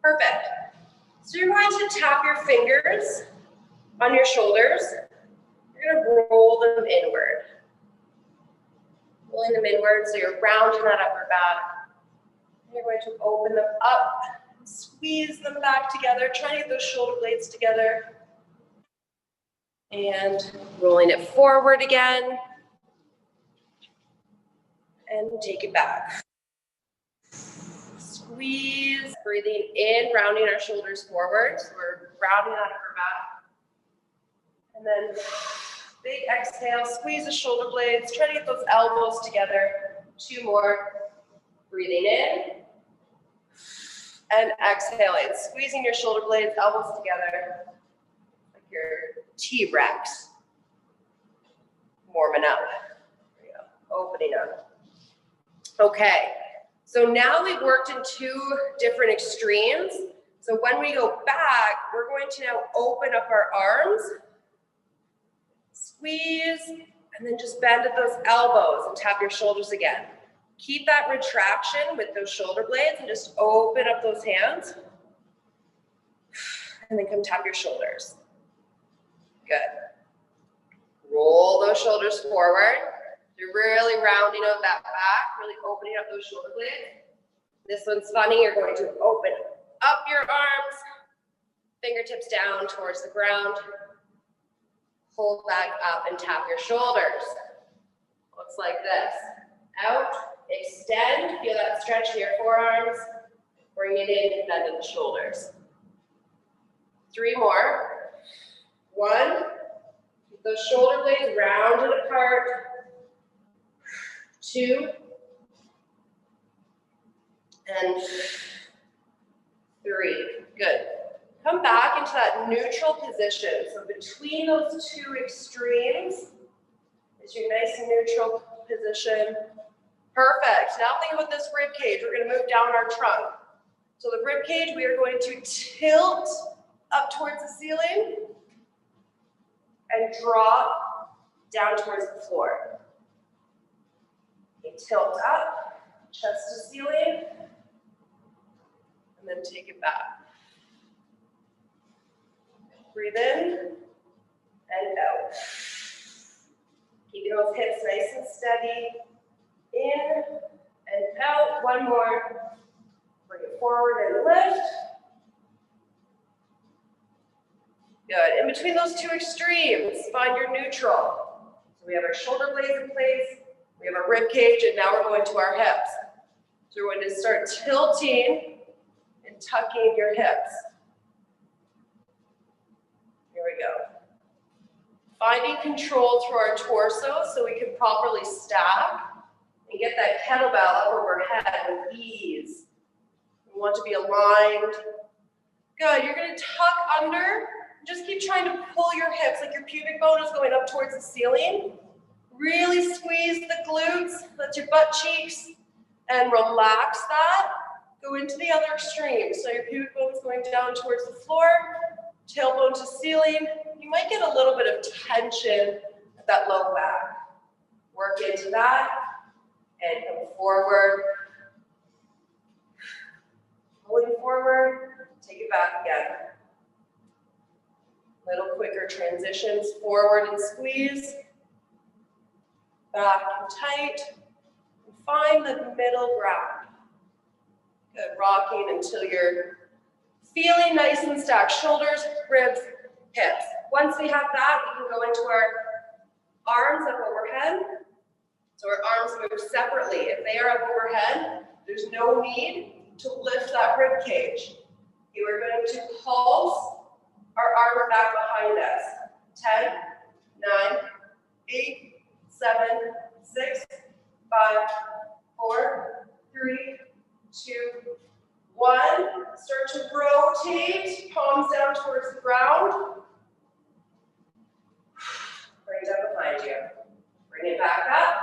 Perfect. So you're going to tap your fingers on your shoulders. You're going to roll them inward. Rolling them inward so you're rounding that upper back. And you're going to open them up, squeeze them back together, try to get those shoulder blades together. And rolling it forward again. And take it back. Squeeze, breathing in, rounding our shoulders forward. So we're rounding that upper back. And then big exhale, squeeze the shoulder blades. Try to get those elbows together. 2 more. Breathing in. And exhaling, squeezing your shoulder blades, elbows together. Like your T-Rex. Warming up. There you go. Opening up. Okay. So now we've worked in 2 different extremes. So when we go back, we're going to now open up our arms, squeeze, and then just bend at those elbows and tap your shoulders again. Keep that retraction with those shoulder blades and just open up those hands. And then come tap your shoulders. Good. Roll those shoulders forward. You're really rounding out that back, really opening up those shoulder blades. This one's funny. You're going to open up your arms, fingertips down towards the ground. Hold back up and tap your shoulders. Looks like this. Out, extend, feel that stretch in your forearms. Bring it in and bend in the shoulders. 3 more. 1, keep those shoulder blades rounded apart. 2, and 3. Good. Come back into that neutral position. So between those 2 extremes is your nice and neutral position. Perfect. Now think about this rib cage. We're going to move down our trunk. So the rib cage, we are going to tilt up towards the ceiling and drop down towards the floor. Tilt up, chest to ceiling, and then take it back. Breathe in and out. Keeping those hips nice and steady. In and out. 1 more. Bring it forward and lift. Good. In between those 2 extremes, find your neutral. So we have our shoulder blades in place. We have our rib cage, and now we're going to our hips. So we're going to start tilting and tucking your hips. Here we go. Finding control through our torso so we can properly stack and get that kettlebell up overhead with ease. We want to be aligned. Good. You're going to tuck under. Just keep trying to pull your hips like your pubic bone is going up towards the ceiling. Really squeeze the glutes, let your butt cheeks, and relax that. Go into the other extreme. So your pubic bone is going down towards the floor, tailbone to ceiling. You might get a little bit of tension at that low back. Work into that, and come forward. Pulling forward, take it back again. Little quicker transitions, forward and squeeze. Back and tight, and find the middle ground. Good, rocking until you're feeling nice and stacked. Shoulders, ribs, hips. Once we have that, we can go into our arms up overhead. So our arms move separately. If they are up overhead, there's no need to lift that rib cage. You are going to pulse our arms back behind us. 10, 9, 8, 7, 6, 5, 4, 3, 2, 1. Start to rotate, palms down towards the ground. Bring it up behind you. Bring it back up.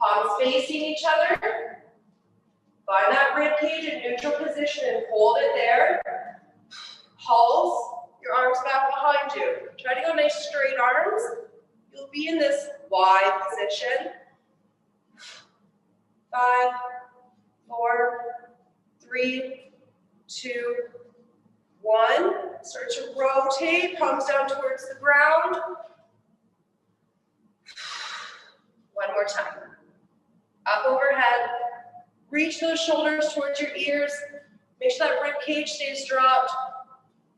Palms facing each other. Find that rib cage in neutral position and hold it there. Pulse your arms back behind you. Try to go nice straight arms. You'll be in this wide position. 5, 4, 3, 2, 1. Start to rotate, palms down towards the ground. One more time. Up overhead. Reach those shoulders towards your ears. Make sure that rib cage stays dropped.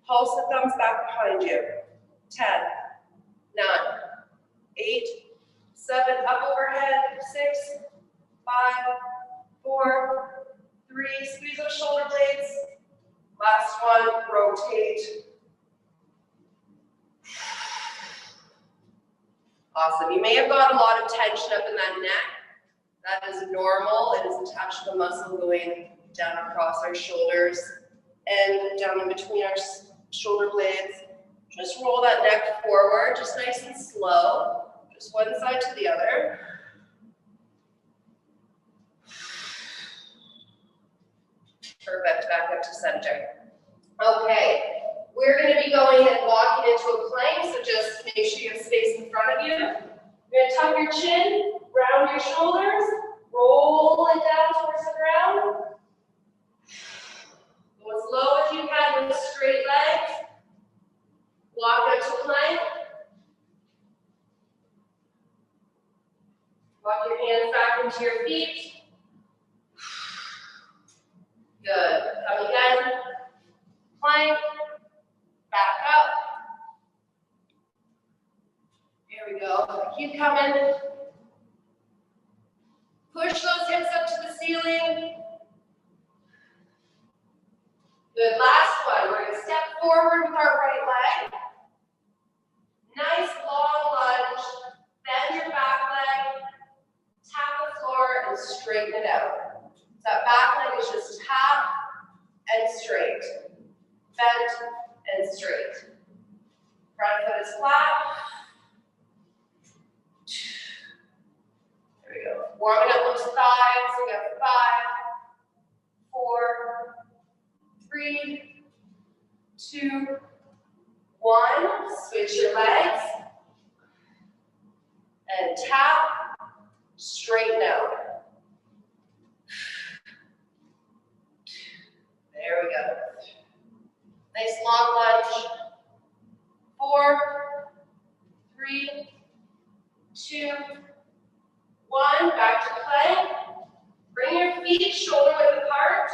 Pulse the thumbs back behind you. 10, 9, 8, 7, up overhead. 6, 5, 4, 3. Squeeze those shoulder blades. Last one, rotate. Awesome. You may have got a lot of tension up in that neck. That is normal. It is attached to the muscle going down across our shoulders and down in between our shoulder blades. Just roll that neck forward, just nice and slow. Just one side to the other. Perfect, back up to center. Okay, we're going to be going and walking into a plank, so just make sure you have space in front of you. You're going to tuck your chin, round your shoulders, roll it down towards the ground. Go as low as you can with straight legs. Walk out to plank. Walk your hands back into your feet. Good. Come again. Plank. Back up. There we go. Keep coming. Push those hips up to the ceiling. Good. Last one. We're going to step forward with our right leg. Nice long lunge. Bend your back leg. Tap the floor and straighten it out. So that back leg is just tap and straight. Bend and straight. Front foot is flat. There we go. Warming up those thighs. We got 5, 4, 3, 2, 1. Switch your legs. And tap. Straighten out. There we go. Nice long lunge. 4, 3, 2, 1. Back to plank. Bring your feet shoulder width apart.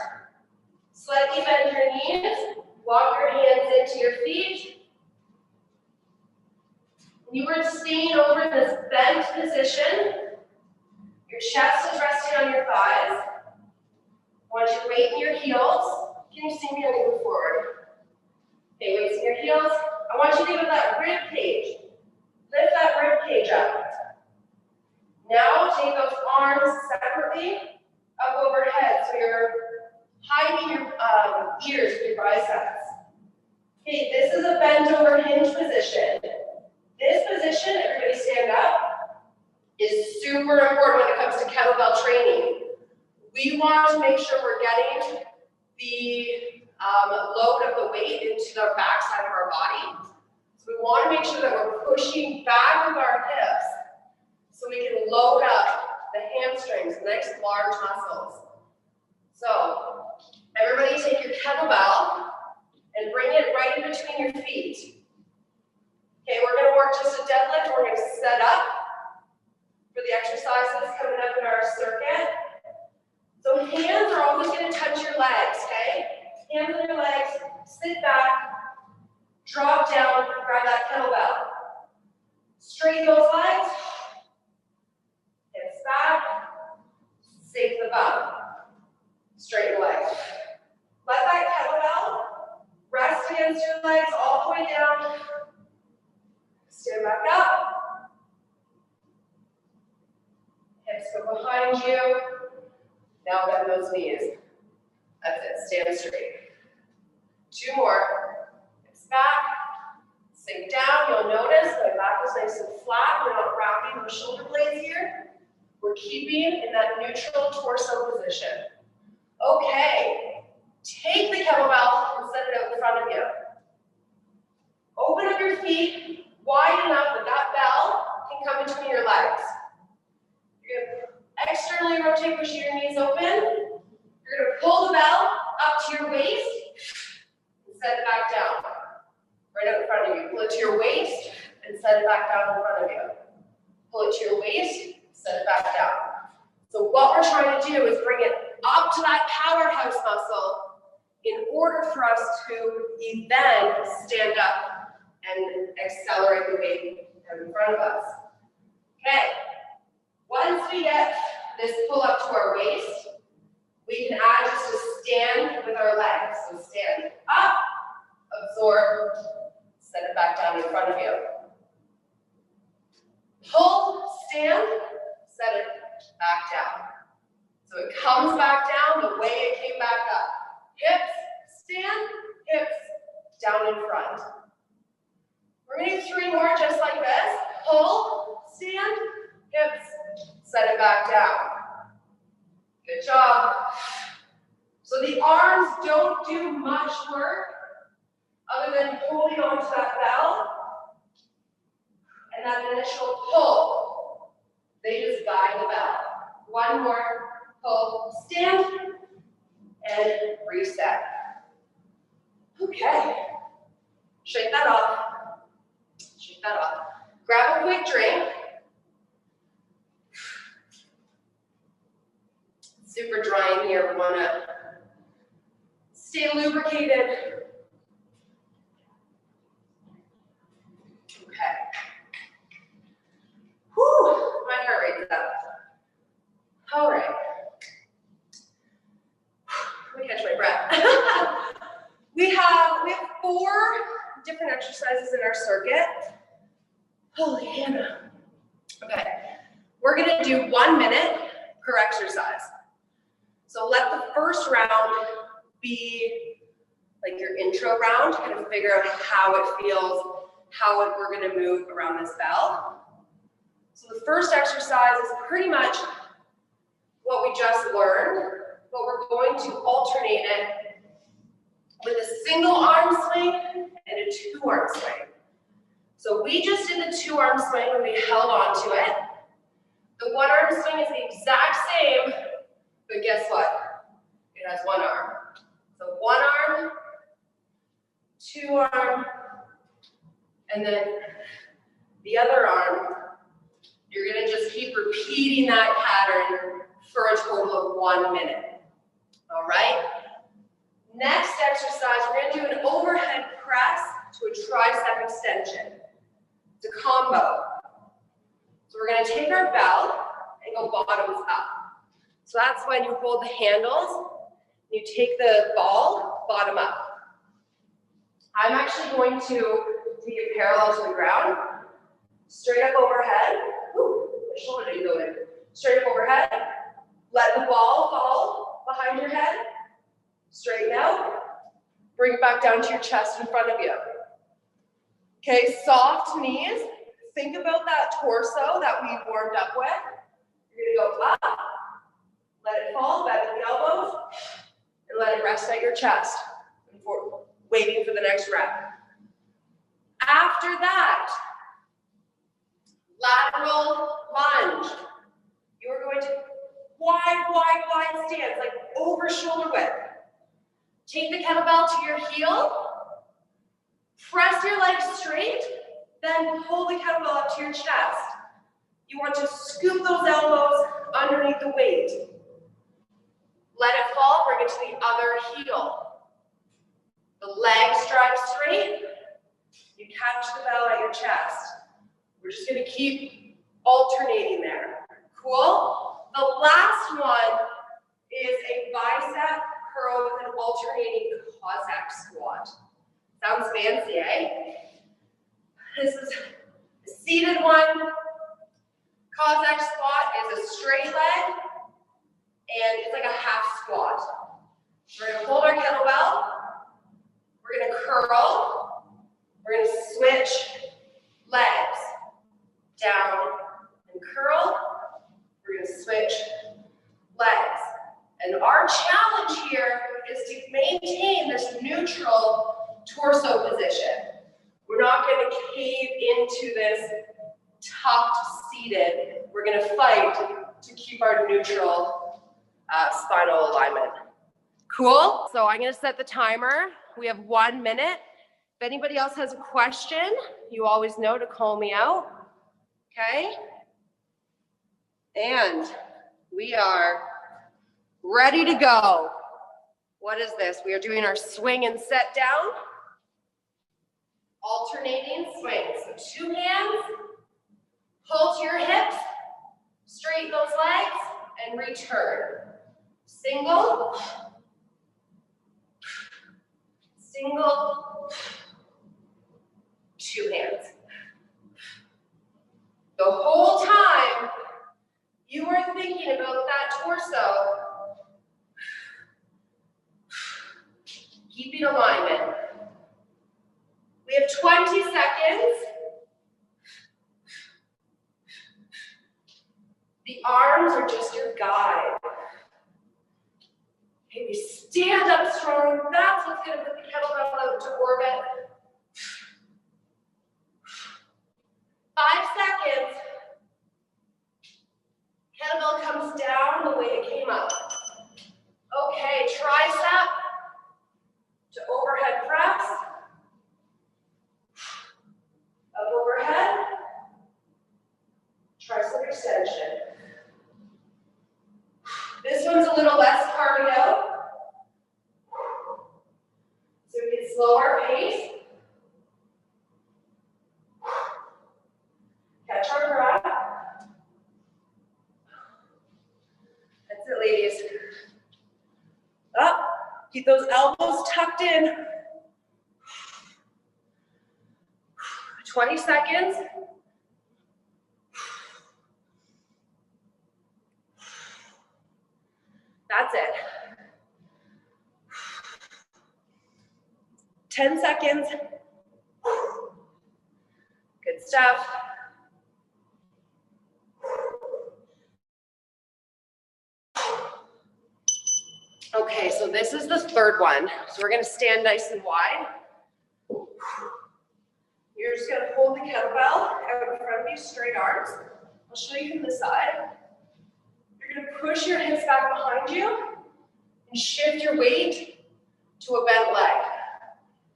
Slightly bend your knees. Walk your hands into your feet. You are staying over in this bent position. Your chest is resting on your thighs. I want you to weight in your heels. Can you see me? I'm going to move forward. Okay, weights in your heels. I want you to give that rib cage. Lift that rib cage up. Now take those arms separately up overhead so you're hiding your ears with your biceps. Okay, this is a bent over hinge position. This position, everybody stand up, is super important when it comes to kettlebell training. We want to make sure we're getting the load of the weight into the backside of our body. So we want to make sure that we're pushing back with our hips so we can load up the hamstrings, nice large muscles. So everybody take your kettlebell and bring it right in between your feet. Okay, we're going to work just a deadlift. We're going to set up for the exercises coming up in our circuit. So hands are always going to touch your legs, okay? Hands on your legs, sit back, drop down, grab that kettlebell. Straighten those legs, hips back, sink the bum. Straighten the legs. Let that kettlebell rest against your legs all the way down. Stand back up. Hips go behind you. Now bend those knees. That's it. Stand straight. 2 more. Hips back. Sink down. You'll notice my back is nice and flat. We're not rounding those shoulder blades here. We're keeping in that neutral torso position. Okay. Take the kettlebell and set it out in front of you. Open up your feet wide enough that that bell can come between your legs. You're going to externally rotate, pushing your knees open. You're going to pull the bell up to your waist. and set it back down. Right out in front of you. Pull it to your waist and set it back down in front of you. Pull it to your waist, set it back down. So what we're trying to do is bring it up to that powerhouse muscle in order for us to then stand up and accelerate the weight in front of us. Okay, once we get this pull up to our waist, we can add just a stand with our legs. So stand up, absorb, set it back down in front of you. Pull, stand, set it back down. So it comes back down the way it came back up. Hips, stand, hips, down in front. We're going to do 3 more just like this. Pull, stand, hips, set it back down. Good job. So the arms don't do much work other than holding onto that bell and that initial pull. They just guide the bell. 1 more, pull, stand, and reset. Okay. Shake that off. Shake that off. Grab a quick drink. Super dry in here. We want to stay lubricated. Okay. Whew, my heart rate's up. All right. Let me catch my breath. we have 4 different exercises in our circuit. Holy Hannah. Okay. We're going to do 1 minute per exercise. So let the first round be like your intro round, kind of figure out how it feels, we're going to move around this bell. So the first exercise is pretty much what we just learned, but we're going to alternate it with a single arm swing and a 2-arm swing. So we just did the 2-arm swing when we held on to it. The 1-arm swing is the exact same, but guess what? It has 1 arm. So 1 arm, 2 arm, and then the other arm. You're going to just keep repeating that pattern for a total of 1 minute. All right? Next exercise, we're going to do an overhead press to a tricep extension. It's a combo. So we're going to take our bell and go bottoms up. So that's when you hold the handles, you take the ball bottom up. I'm actually going to take it parallel to the ground, straight up overhead. Ooh, my shoulder didn't go in. Straight up overhead. Let the ball fall behind your head. Straighten out. Bring it back down to your chest in front of you. Okay, soft knees. Think about that torso that we warmed up with. You're going to go up. Let it fall, bend the elbows, and let it rest at your chest before waiting for the next rep. After that, lateral lunge. You're going to wide stance, like over shoulder width. Take the kettlebell to your heel, press your legs straight, then pull the kettlebell up to your chest. You want to scoop those elbows underneath the weight. Let it fall, bring it to the other heel. The legs drive straight. You catch the bell at your chest. We're just going to keep alternating there. Cool? The last one is a bicep curl with an alternating Cossack squat. Sounds fancy, eh? This is a seated one. Cossack squat is a straight leg, and it's like a half squat. We're going to hold our kettlebell. We're going to curl. We're going to switch legs. Down and curl. We're going to switch legs. And our challenge here is to maintain this neutral torso position. We're not going to cave into this tucked seated. We're going to fight to keep our neutral spinal alignment. Cool. So I'm gonna set the timer. We have 1 minute. If anybody else has a question, you always know to call me out, okay? And we are ready to go. What is this? We are doing our swing and set down. Alternating swing. So 2 hands, pull to your hips, straighten those legs, and return. Single, single, 2 hands. The whole time you are thinking about that torso, keeping alignment. We have 20 seconds. The arms are just your guide. Okay, we stand up strong. That's what's going to put the kettlebell out to orbit. 5 seconds. Kettlebell comes down the way it came up. Okay, tricep to overhead press. Up overhead. Tricep extension. This one's a little less cardio. So we get slower pace. Catch our breath. That's it, ladies. Up. Keep those elbows tucked in. 20 seconds. That's it. 10 seconds. Good stuff. Okay, so this is the third one. So we're gonna stand nice and wide. You're just gonna hold the kettlebell out in front of you, straight arms. I'll show you from the side. You're gonna push your hips back behind you and shift your weight to a bent leg.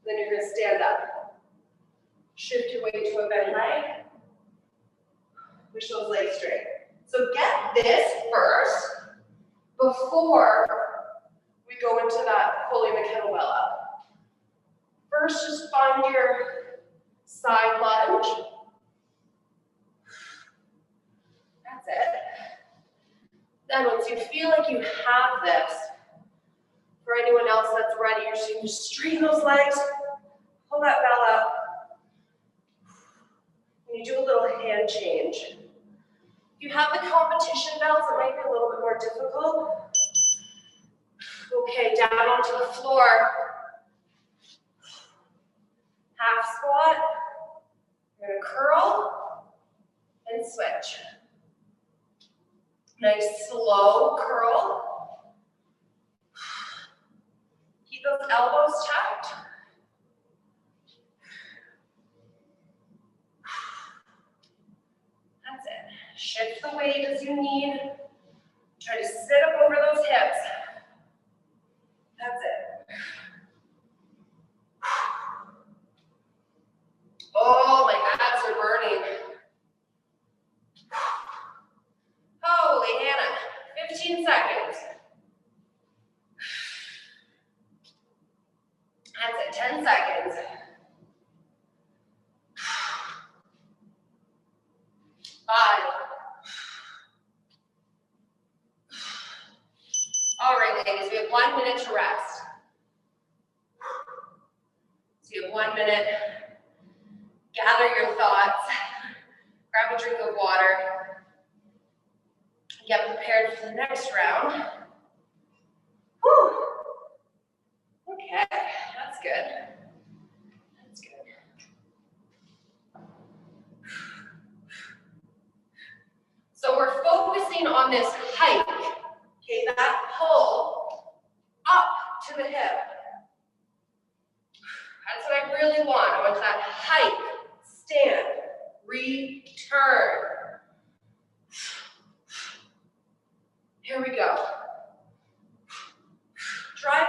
Then you're gonna stand up. Shift your weight to a bent leg. Push those legs straight. So get this first before we go into that pulling the kettlebell up. First, just find your side lunge. That's it. Then once you feel like you have this, for anyone else that's ready, you're just going to straighten those legs, pull that bell up, and you do a little hand change. If you have the competition belts, it might be a little bit more difficult. Okay, down onto the floor. Half squat. You're going to curl and switch. Nice slow curl. Keep those elbows tucked. That's it. Shift the weight as you need. Try to sit up over those hips. That's it. Oh, my abs are burning. Holy Hannah. 15 seconds. That's it. 10 seconds. 5. All right, ladies, we have 1 minute to rest. So you have 1 minute. Gather your thoughts. Grab a drink of water. Get prepared for the next round. Whew. Okay, that's good. That's good. So we're focusing on this hike. Okay, that pull up to the hip. That's what I really want. I want that hike, stand, return. Here we go. Drive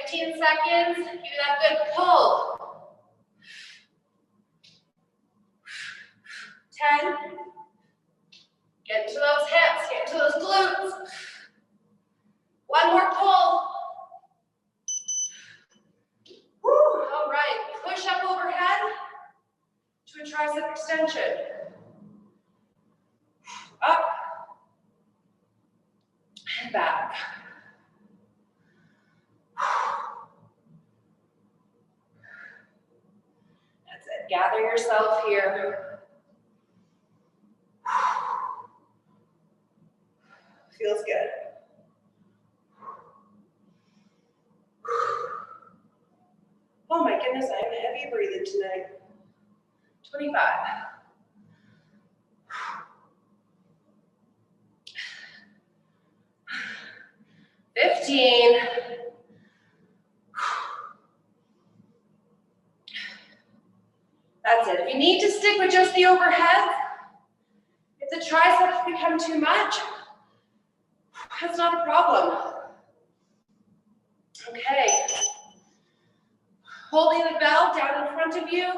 15 seconds. Give me that good pull. 10. Get into those hips, get into those glutes. One more pull. Woo, all right, push up overhead to a tricep extension. Up and back. That's it, gather yourself here. Feels good. Oh my goodness, I'm heavy breathing tonight. 25. 15. That's it. If you need to stick with just the overhead, if the triceps become too much, that's not a problem. Okay. Holding the bell down in front of you.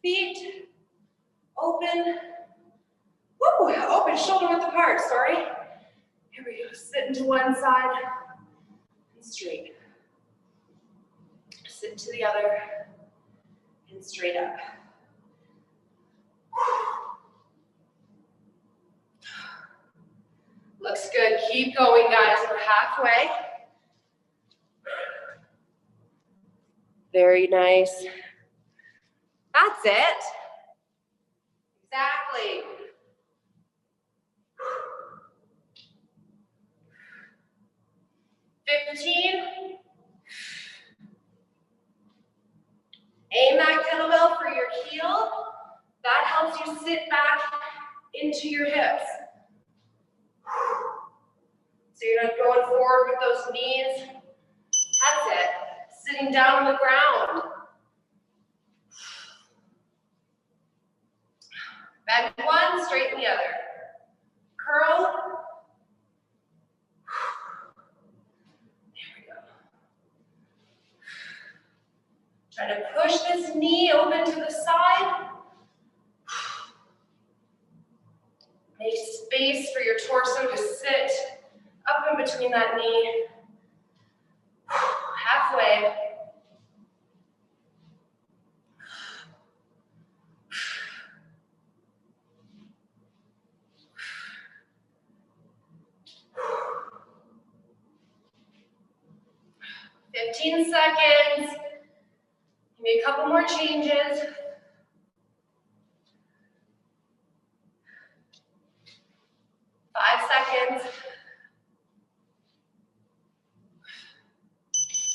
Feet open. Woo, open, shoulder width apart, sorry. Here we go, sit into one side and straight. Sit to the other and straight up. Looks good, keep going guys, we're halfway. Very nice. That's it. Exactly. Aim that kettlebell for your heel. That helps you sit back into your hips. So you're not going forward with those knees. That's it. Sitting down on the ground. Bend one, straighten the other. Curl. There we go. Try to push this knee open to the side. Make space for your torso to sit up in between that knee. Halfway. $15 seconds. Give me a couple more changes. 5 seconds.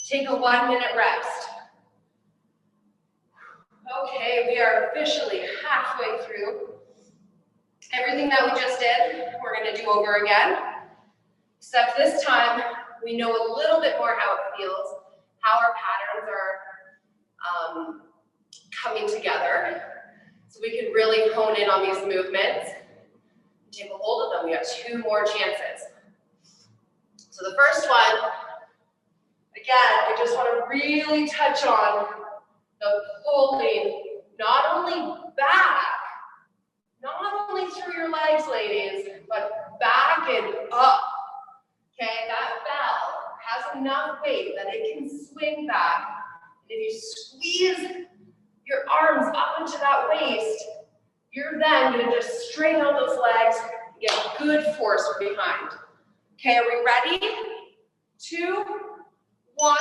Take a 1-minute rest. Okay, we are officially halfway through. Everything that we just did, we're going to do over again. Except this time, we know a little bit more how it feels, how our patterns are coming together. So we can really hone in on these movements. Take a hold of them. We got 2 more chances. So the first one, again, I just want to really touch on the pulling, not only back, not only through your legs, ladies, but back and up. Okay, that bell has enough weight that it can swing back. And if you squeeze your arms up into that waist, you're then going to just straighten out those legs and get good force behind. Okay, are we ready? 2, 1,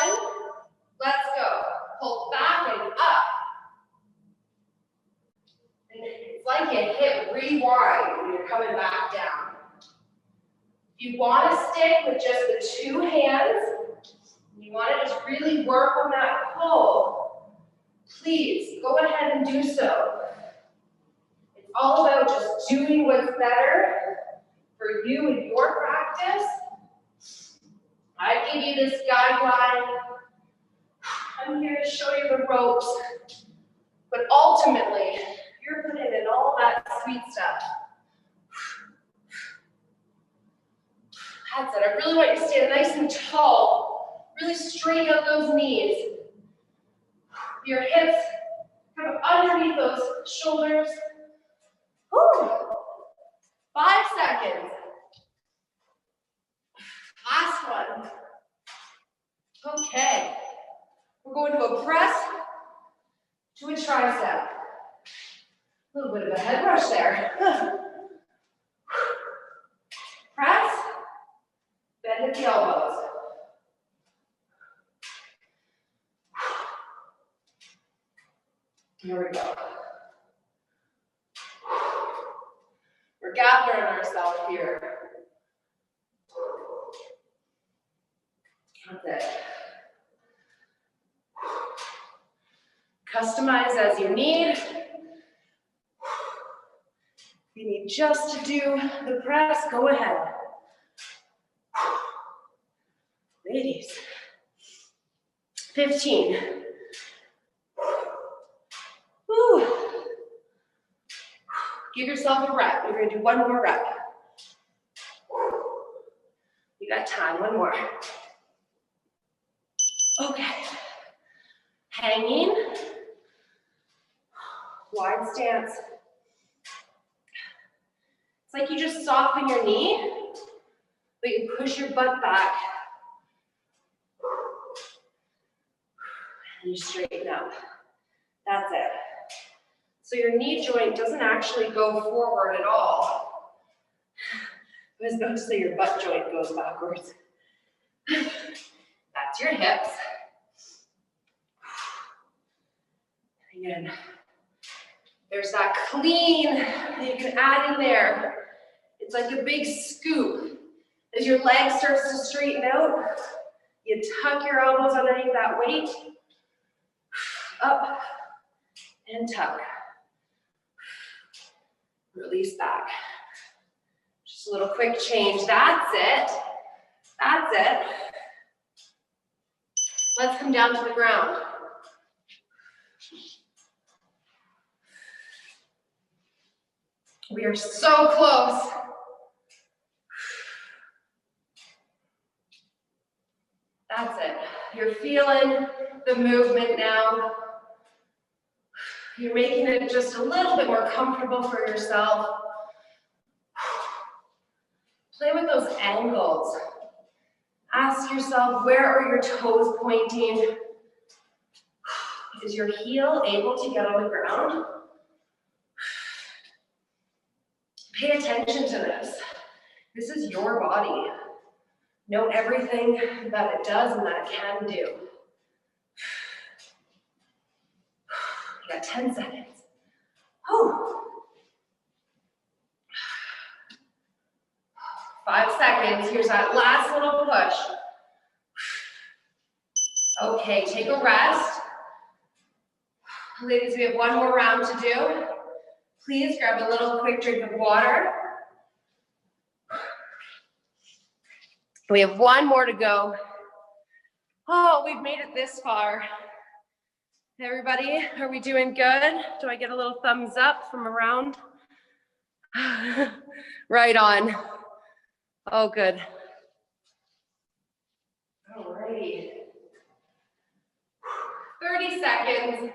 let's go. Pull back and up. And it's like you hit rewind when you're coming back down. If you want to stick with just the 2 hands, you want to just really work on that pull, please go ahead and do so. It's all about just doing what's better for you in your practice. I give you this guideline. I'm here to show you the ropes, but ultimately, you're putting in all that sweet stuff. That's it. I really want you to stand nice and tall. Really straighten out those knees. Your hips kind of underneath those shoulders. Woo. 5 seconds. Last one. Okay. We're going to a press to a tricep. A little bit of a head rush there. Press, bend at the elbows. Here we go. We're gathering ourselves here. That's it. Customize as you need. If you need just to do the press, go ahead. Ladies. 15. Woo. Give yourself a rep. You're going to do one more rep. You got time, one more. Okay. Hanging. Wide stance. It's like you just soften your knee, but you push your butt back. And you straighten up. That's it. So your knee joint doesn't actually go forward at all. I was about to say your butt joint goes backwards. That's your hips. Again, there's that clean that you can add in there. It's like a big scoop. As your leg starts to straighten out, you tuck your elbows underneath that weight. Up and tuck. Release back. Just a little quick change. That's it. That's it. Let's come down to the ground. We are so close. That's it. You're feeling the movement now. You're making it just a little bit more comfortable for yourself. Play with those angles. Ask yourself, where are your toes pointing? Is your heel able to get on the ground? Pay attention to this. This is your body. Know everything that it does and that it can do. You got 10 seconds. Whew. 5 seconds. Here's that last little push. Okay, take a rest. Ladies, we have one more round to do. Please grab a little quick drink of water. We have one more to go. Oh, we've made it this far. Everybody, are we doing good? Do I get a little thumbs up from around? Right on. Oh, good. All righty. 30 seconds.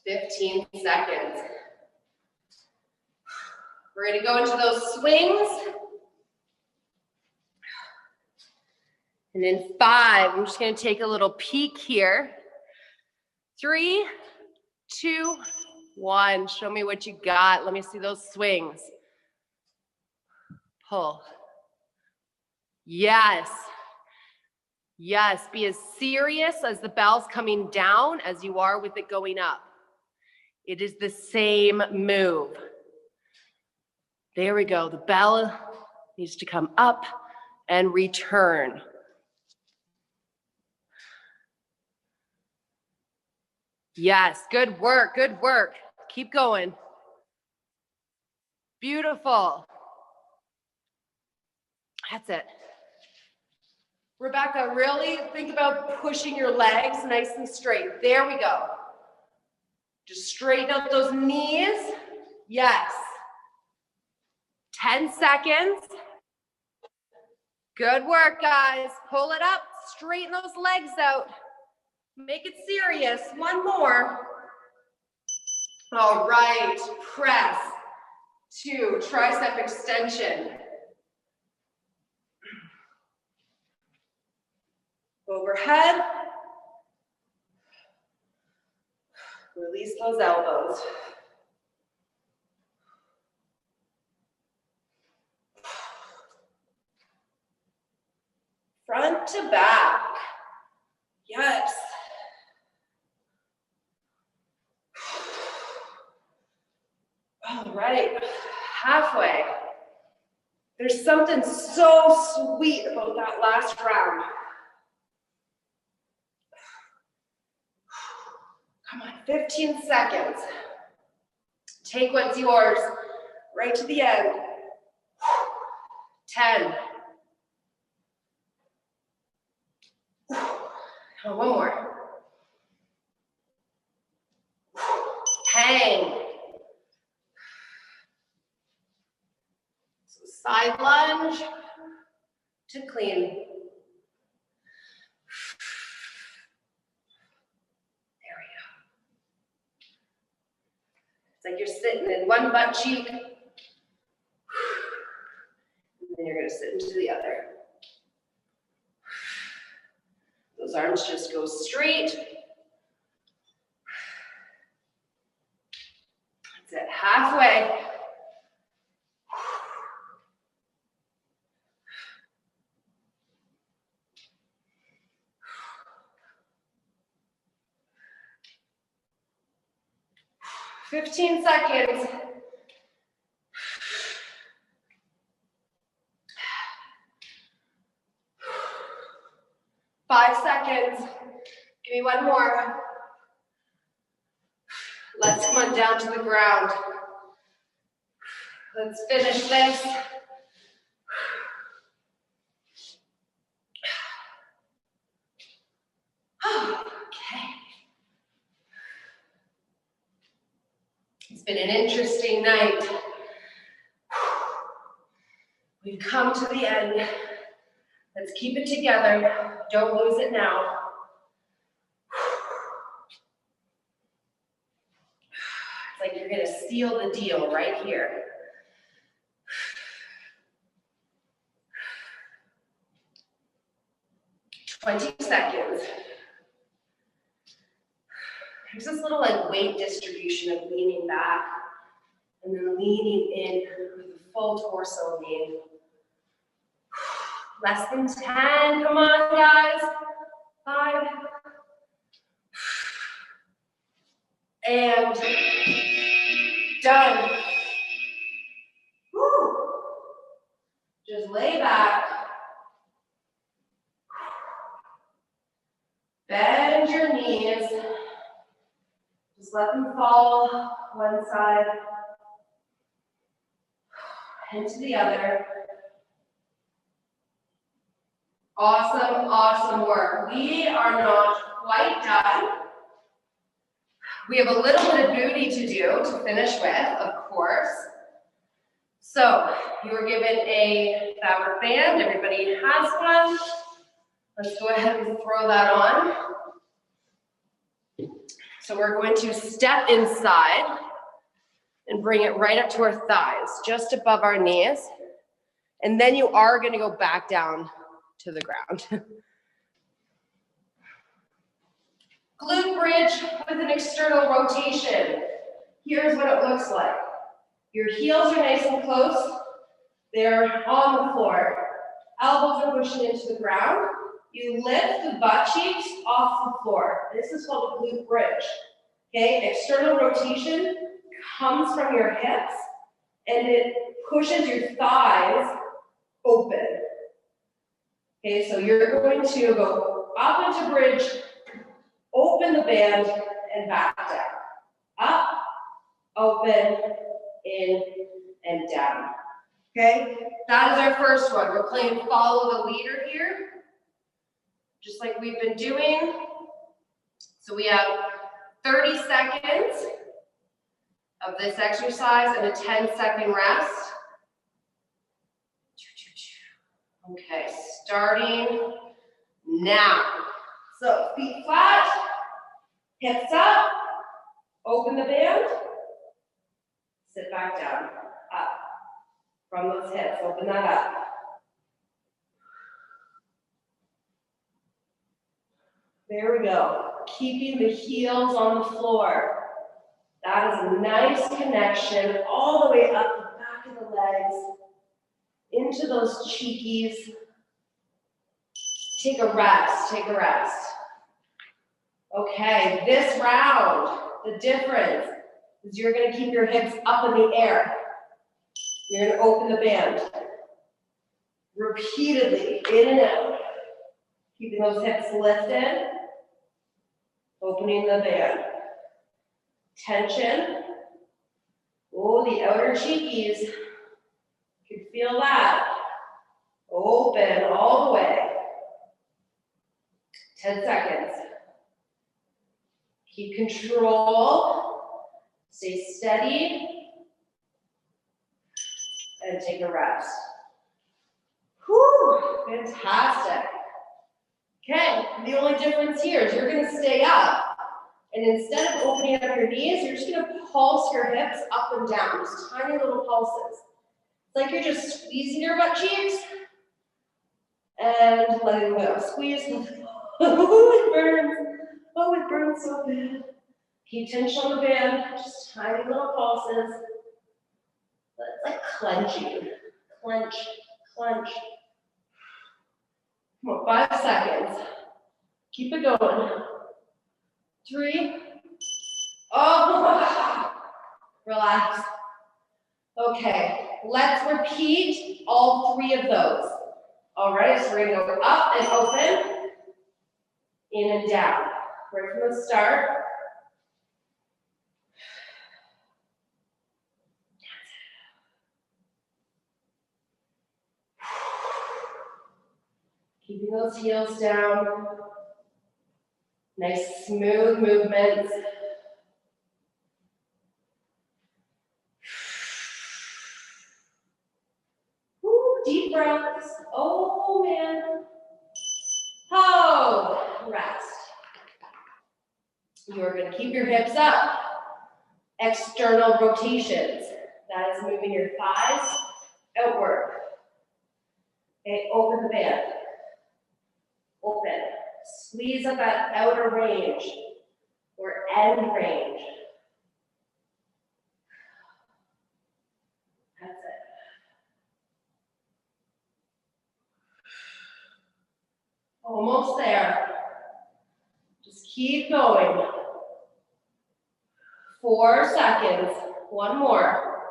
$15 seconds. We're going to go into those swings. And in 5, I'm just going to take a little peek here. 3, 2, 1. Show me what you got. Let me see those swings. Pull. Yes. Yes. Be as serious as the bell's coming down as you are with it going up. It is the same move. There we go. The bell needs to come up and return. Yes, good work, good work. Keep going. Beautiful. That's it. Rebecca, really think about pushing your legs nice and straight. There we go. Just straighten out those knees. Yes. 10 seconds. Good work, guys. Pull it up. Straighten those legs out. Make it serious. One more. All right. Press. 2. Tricep extension. Overhead. Release those elbows. Front to back. Yes. All right. Halfway. There's something so sweet about that last round. Come on, 15 seconds. Take what's yours right to the end. 10. Oh, one more. Hang. So side lunge to clean. It's like you're sitting in one butt cheek, and then you're going to sit into the other. Those arms just go straight. That's it, halfway. Fifteen seconds. Five seconds. Give me one more. Let's come on down to the ground. Let's finish this. Okay. It's been an interesting night. We've come to the end. Let's keep it together. Don't lose it now. It's like you're gonna seal the deal right here. $20 seconds. There's this little like weight distribution of leaning back and then leaning in with a full torso lean. Less than 10, come on guys. 5. And done. Woo. Just lay back. Bend your knees. Just let them fall one side and to the other. Awesome, awesome work. We are not quite done. We have a little bit of booty to do to finish with, of course. So you were given a fabric band. Everybody has one. Let's go ahead and throw that on. So we're going to step inside and bring it right up to our thighs, just above our knees. And then you are going to go back down to the ground. Glute bridge with an external rotation. Here's what it looks like. Your heels are nice and close. They're on the floor. Elbows are pushing into the ground. You lift the butt cheeks off the floor. This is called a glute bridge. Okay, external rotation comes from your hips and it pushes your thighs open. Okay, so you're going to go up into bridge, open the band, and back down. Up, open, in, and down. Okay, that is our first one. We're playing follow the leader here, just like we've been doing. So we have 30 seconds of this exercise and a 10-second rest. Okay, starting now. So feet flat, hips up, open the band, sit back down, up. From those hips, open that up. There we go. Keeping the heels on the floor. That is a nice connection all the way up the back of the legs, into those cheekies. Take a rest, take a rest. Okay, this round, the difference is you're gonna keep your hips up in the air. You're gonna open the band. Repeatedly, in and out. Keeping those hips lifted. Opening the band. Tension. Oh, the outer cheekies. You can feel that. Open all the way. 10 seconds. Keep control. Stay steady. And take a rest. Whew, fantastic. Okay, the only difference here is you're gonna stay up, and instead of opening up your knees, you're just gonna pulse your hips up and down, just tiny little pulses. It's like you're just squeezing your butt cheeks and letting go. Squeeze. Oh, it burns. Oh, it burns so bad. Keep tension on the band, just tiny little pulses. It's like clenching. Clench, clench. Come on, 5 seconds. Keep it going. 3. Oh, relax. Okay, let's repeat all 3 of those. All right, so we're gonna go up and open, in and down. Right from the start. Keeping those heels down. Nice smooth movements. Ooh, deep breaths. Oh man. Oh, rest. You're going to keep your hips up. External rotations. That is moving your thighs outward. Okay, open the band. Open. Squeeze at that outer range or end range. That's it. Almost there. Just keep going. 4 seconds. One more.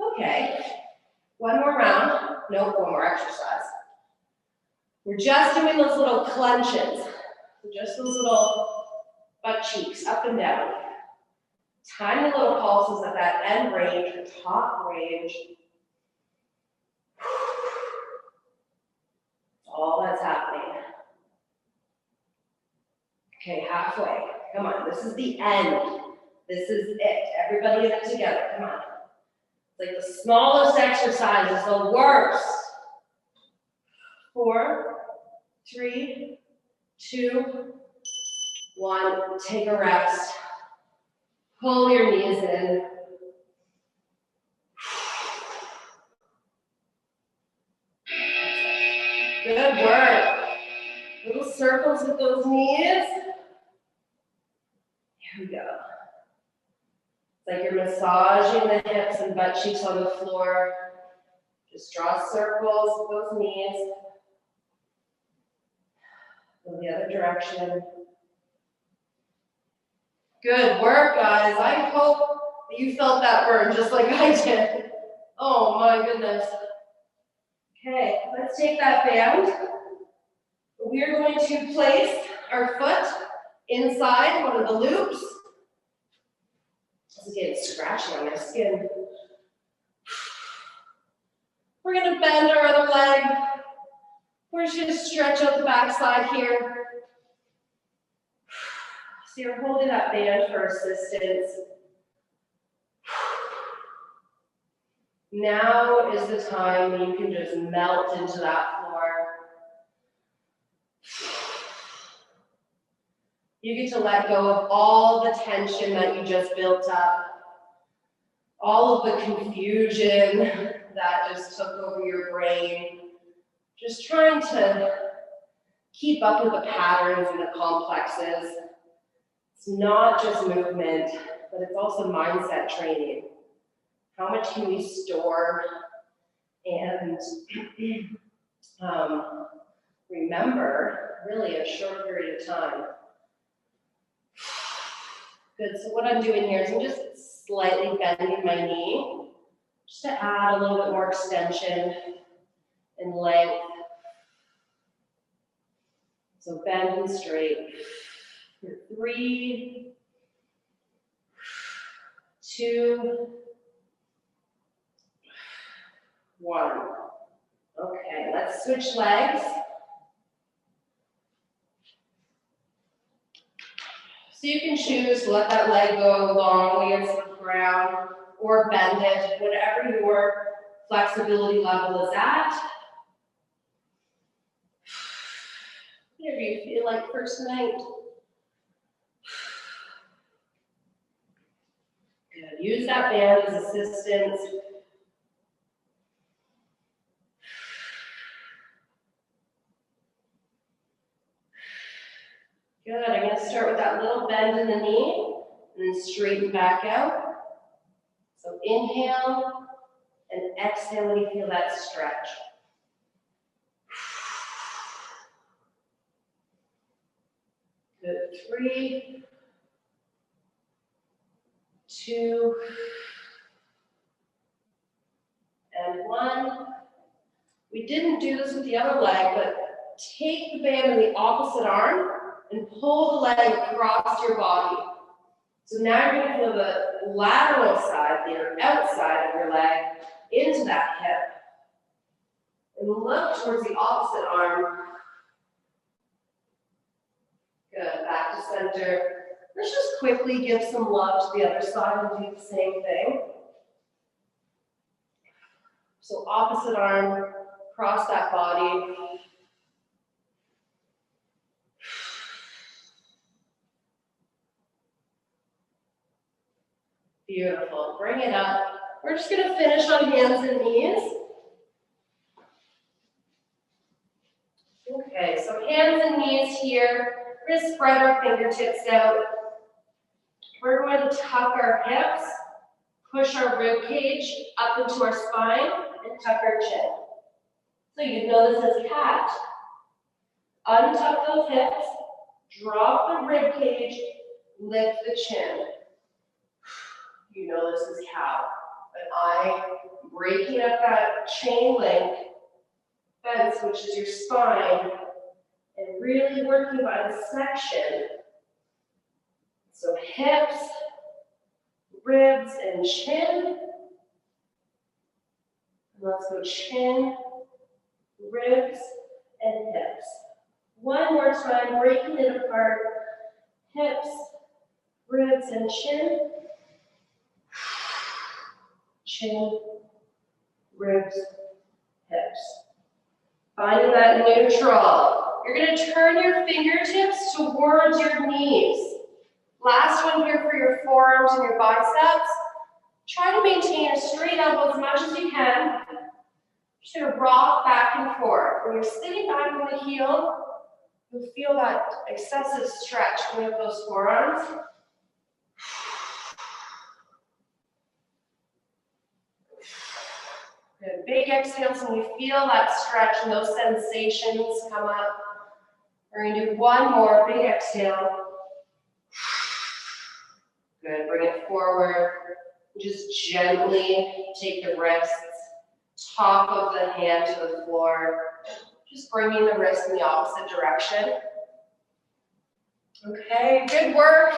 Okay. One more round. No, one more exercise. We're just doing those little clenches. Just those little butt cheeks up and down. Tiny little pulses at that end range, or top range. All that's happening. Okay, halfway. Come on, this is the end. This is it. Everybody get it together. Come on. It's like the smallest exercise is the worst. 4, 3, 2, 1. Take a rest. Pull your knees in. Good work. Little circles with those knees. Here we go. It's like you're massaging the hips and butt cheeks on the floor. Just draw circles with those knees. Go the other direction. Good work, guys. I hope that you felt that burn just like I did. Oh my goodness. Okay, let's take that band. We're going to place our foot inside one of the loops. This is getting scratchy on my skin. We're going to bend our other leg. We're just going to stretch out the backside here. So you're holding that band for assistance. Now is the time when you can just melt into that floor. You get to let go of all the tension that you just built up, all of the confusion that just took over your brain, just trying to keep up with the patterns and the complexes. It's not just movement, but it's also mindset training. How much can we store and remember really a short period of time? Good, so what I'm doing here is I'm just slightly bending my knee, just to add a little bit more extension and length. So bend and straight. 3, 2, 1. Okay, let's switch legs. So you can choose to let that leg go long against the ground or bend it, whatever your flexibility level is at. Whatever you feel like first night. Good. Use that band as assistance. Good. I'm going to start with that little bend in the knee and then straighten back out. So inhale and exhale when you feel that stretch. Good. 3, 2, and 1. We didn't do this with the other leg, but take the band in the opposite arm and pull the leg across your body. So now you're going to feel the lateral side, the outside of your leg, into that hip. And look towards the opposite arm. Good, back to center. Let's just quickly give some love to the other side and do the same thing. So opposite arm, cross that body. Beautiful, bring it up. We're just gonna finish on hands and knees. Okay, so hands and knees here. We're gonna spread our fingertips out. We're going to tuck our hips, push our rib cage up into our spine, and tuck our chin. So you know this as cat. Untuck those hips, drop the rib cage, lift the chin. You know this is cow. But I'm breaking up that chain link fence, which is your spine, and really working by the section. So hips, ribs, and chin. And let's go chin, ribs, and hips. One more time, breaking it apart. Hips, ribs, and chin. Chin, ribs, hips. Finding that neutral. You're going to turn your fingertips towards your knees. Last one here for your forearms and your biceps. Try to maintain a straight elbow as much as you can. Just going to rock back and forth. When you're sitting back on the heel, you'll feel that excessive stretch coming up those forearms. Good. Big exhales when you feel that stretch and those sensations come up. We're going to do one more big exhale. Good. Bring it forward. Just gently take the wrists, top of the hand to the floor. Just bringing the wrist in the opposite direction. Okay, good work.